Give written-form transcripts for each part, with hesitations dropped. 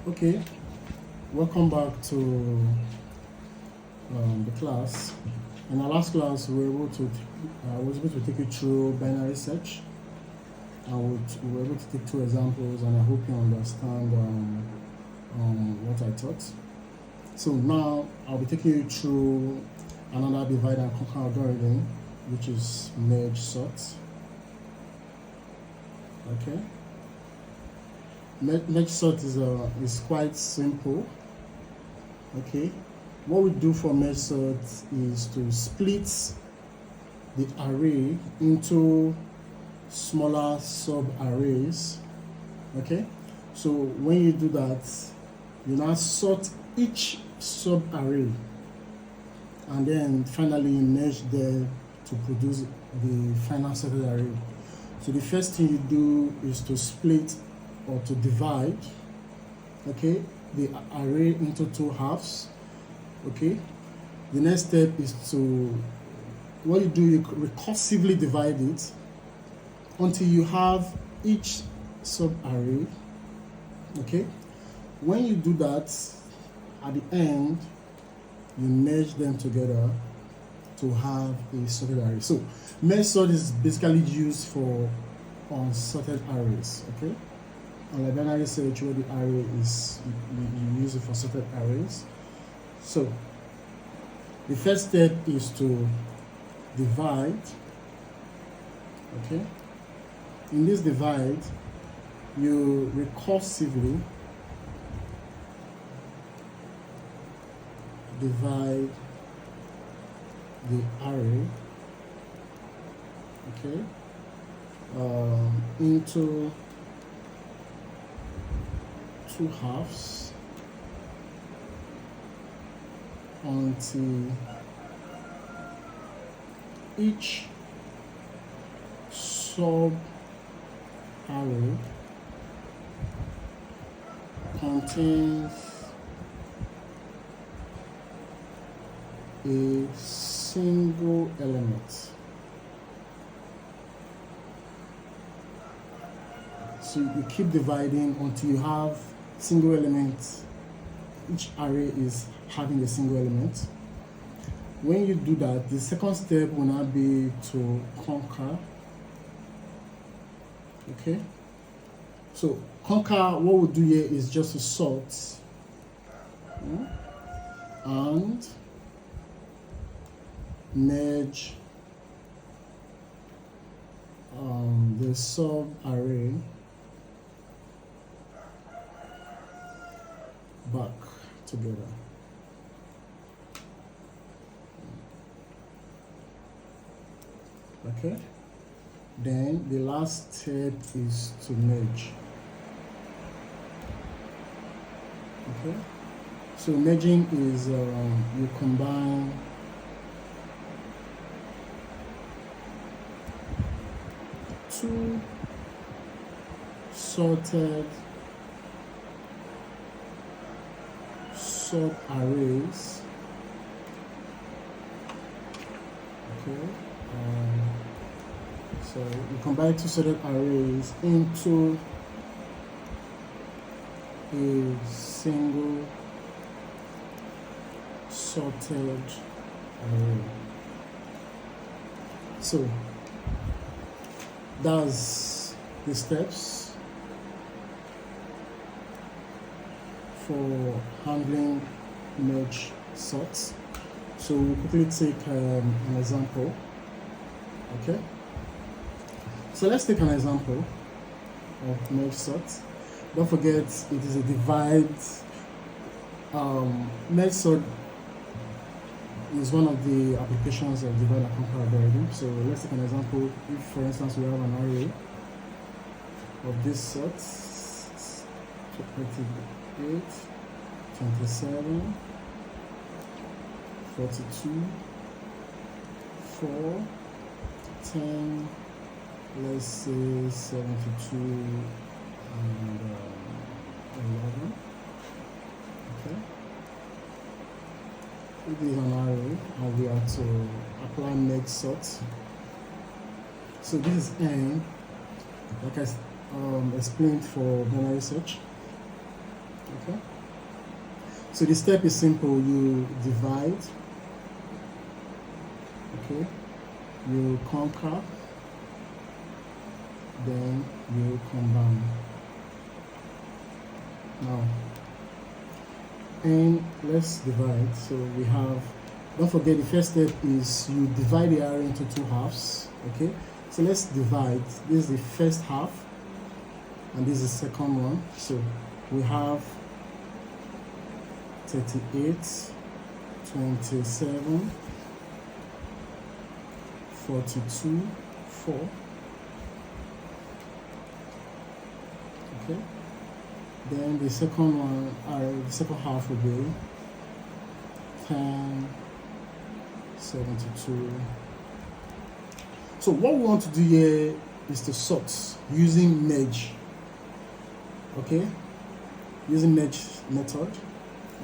Okay, welcome back to the class. In our last class, we were able to was able to take you through binary search. We were able to take two examples, and I hope you understand what I taught. So now I'll be taking you through another divide and conquer algorithm, which is merge sort. Okay. Merge sort is quite simple. Okay, what we do for merge sort is to split the array into smaller sub arrays. Okay, so when you do that, you now sort each sub array and then finally merge them to produce the final sorted array. So the first thing you do is to split or to divide, okay, the array into two halves. Okay, the next step is to, what you do, you recursively divide it until you have each sub array. Okay, when you do that, at the end you merge them together to have a sorted array. So merge sort is basically used for unsorted arrays. Okay, and binary search, where the array is, you use it for sorted arrays. So the first step is to divide. Okay, in this divide, you recursively divide the array, okay, into two halves until each sub array contains a single element. So you keep dividing until you have single elements. Each array is having a single element. When you do that, the second step will now be to conquer. Okay, so conquer, what we'll do here is just to sort and merge the sub array back together. Okay, then the last step is to merge. Okay, so merging is you combine two sorted sub arrays. Okay, so you combine two sorted arrays into a single sorted array. So that's the steps for handling merge sorts. So we'll quickly take an example. Okay, so let's take an example of merge sort. Don't forget, it is a divide. Merge sort is one of the applications of divide and conquer algorithm. So let's take an example. If, for instance, we have an array of this sort, 28, 27, 42, 4, 10, let's say 72, and 11. Okay, it is an array and we are to apply merge sort. So this is n, like I explained for binary search. Okay, so the step is simple. You divide, okay, you conquer, then you combine. Now, and let's divide. So we have, don't forget the first step is you divide the array into two halves. Okay, so let's divide. This is the first half and this is the second one. So we have 38, 27, 42, 4. Okay, then the second one, the second half will be 10, 72. So what we want to do here is to sort using merge. Okay, using merge method.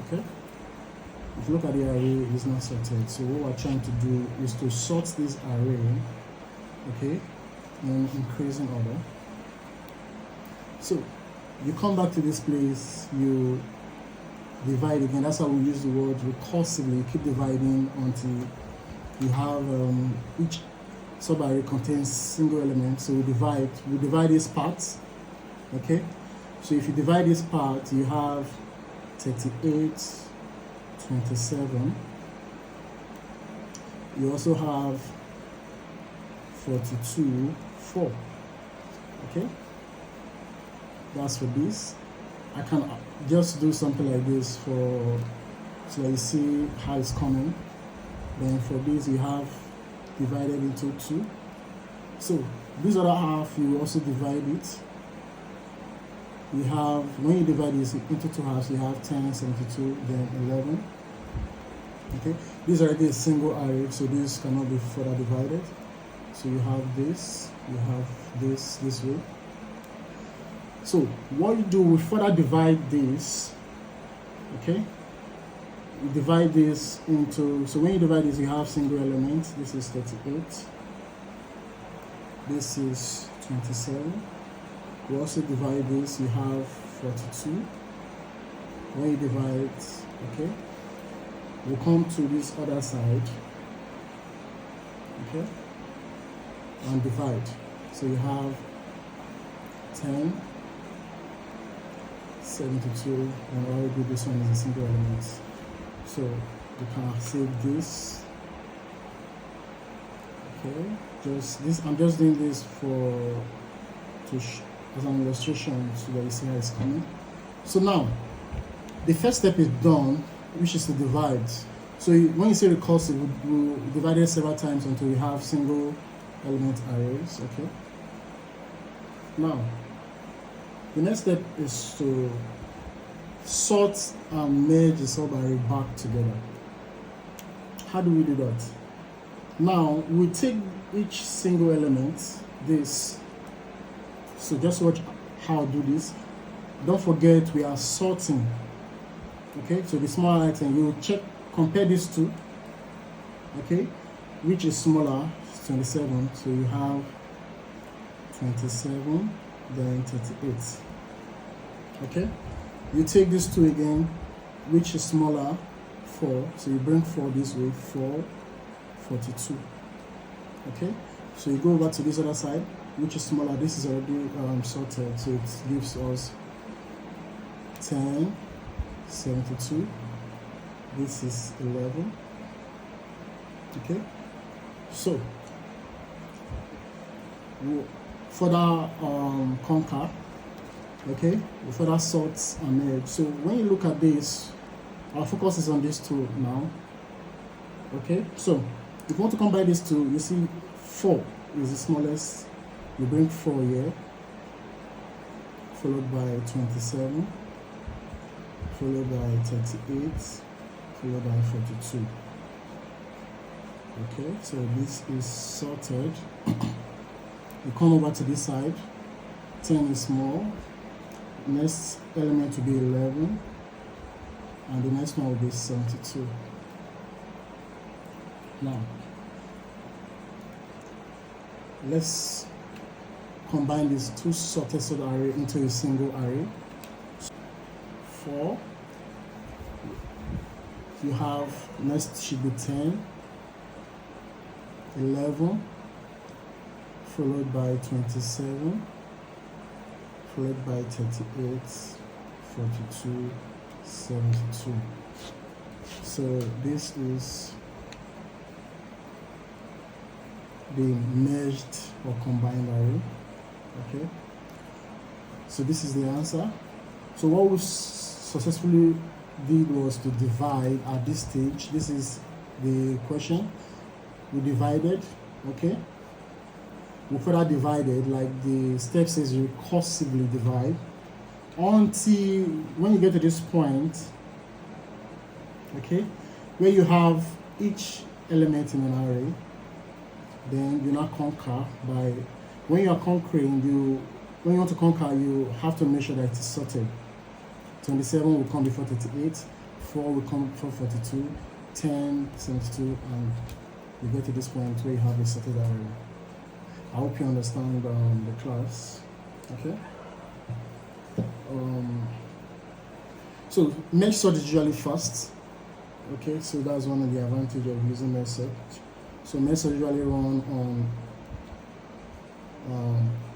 Okay, if you look at the array, it's not sorted. So what we're trying to do is to sort this array, okay, in increasing order. So you come back to this place, you divide again. That's how we use the word recursively. You keep dividing until you have each subarray contains single element. So we divide this part. Okay, so if you divide this part, you have 38, 27. You also have 42, 4. Okay, that's for this. I can just do something like this so that you see how it's coming. Then for this, you have divided into 2. So this other half, you also divide it. You have, when you divide this into two halves, you have 10, 72, then 11. Okay, this is already a single array, so this cannot be further divided. So you have this, you have this way. So what you do, we further divide this. Okay, you divide this into, so when you divide this, you have single elements. This is 38, this is 27. We also divide this, you have 42. When you divide, okay, we'll come to this other side, okay, and divide. So you have 10, 72, and already this one is a single element. So you can save this. Okay, just this, I'm just doing this for as an illustration so that you see how it's coming. So now the first step is done, which is to divide. So when you say recursive, we divide it several times until we have single element arrays. Okay, now the next step is to sort and merge the subarray back together. How do we do that? Now we take each single element, this. So just watch how I do this. Don't forget we are sorting. Okay, so the small item, you check, compare these two. Okay, which is smaller? 27. So you have 27, then 38. Okay, you take these two again, which is smaller? 4. So you bring 4 this way, 4, 42. Okay, so you go over to this other side, which is smaller. This is already sorted, so it gives us 10, 72. This is 11. Okay, so we'll further conquer. Okay, we further sort and merge. So when you look at this, our focus is on these two now. Okay, so if you want to combine these two, you see 4 is the smallest. You bring 4 here, followed by 27, followed by 38, followed by 42. Okay, so this is sorted. You come over to this side, 10 is small, next element will be 11, and the next one will be 72. Now, let's combine these two sorted array into a single array. 4. You have, next should be 10, 11, followed by 27, followed by 38, 42, 72. So this is the merged or combined array. Okay, so this is the answer. So what we successfully did was to divide at this stage. This is the question. We divided. Okay, we further divided, like the step says, you recursively divide until when you get to this point, okay, where you have each element in an array. Then you now conquer by, when you are conquering, when you want to conquer, you have to make sure that it is sorted. 27 will come before 38, 4 will come before 42, 10, 72, and you get to this point where you have a sorted array. I hope you understand the class. Okay. So merge sort is usually fast. Okay, so that's one of the advantages of using merge sort. So merge sort usually run on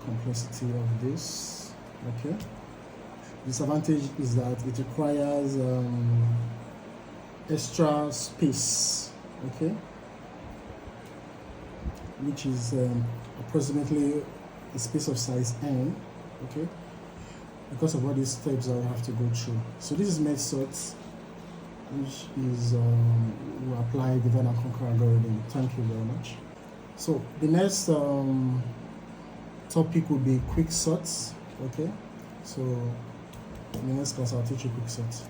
complexity of this. Okay. Disadvantage is that it requires extra space. Okay, which is approximately a space of size n. Okay, because of all these steps I have to go through. So this is merge sort, which is we apply divide and conquer algorithm. Thank you very much. So the next topic will be quick sorts. Okay, so in the next class I'll teach you quick sorts.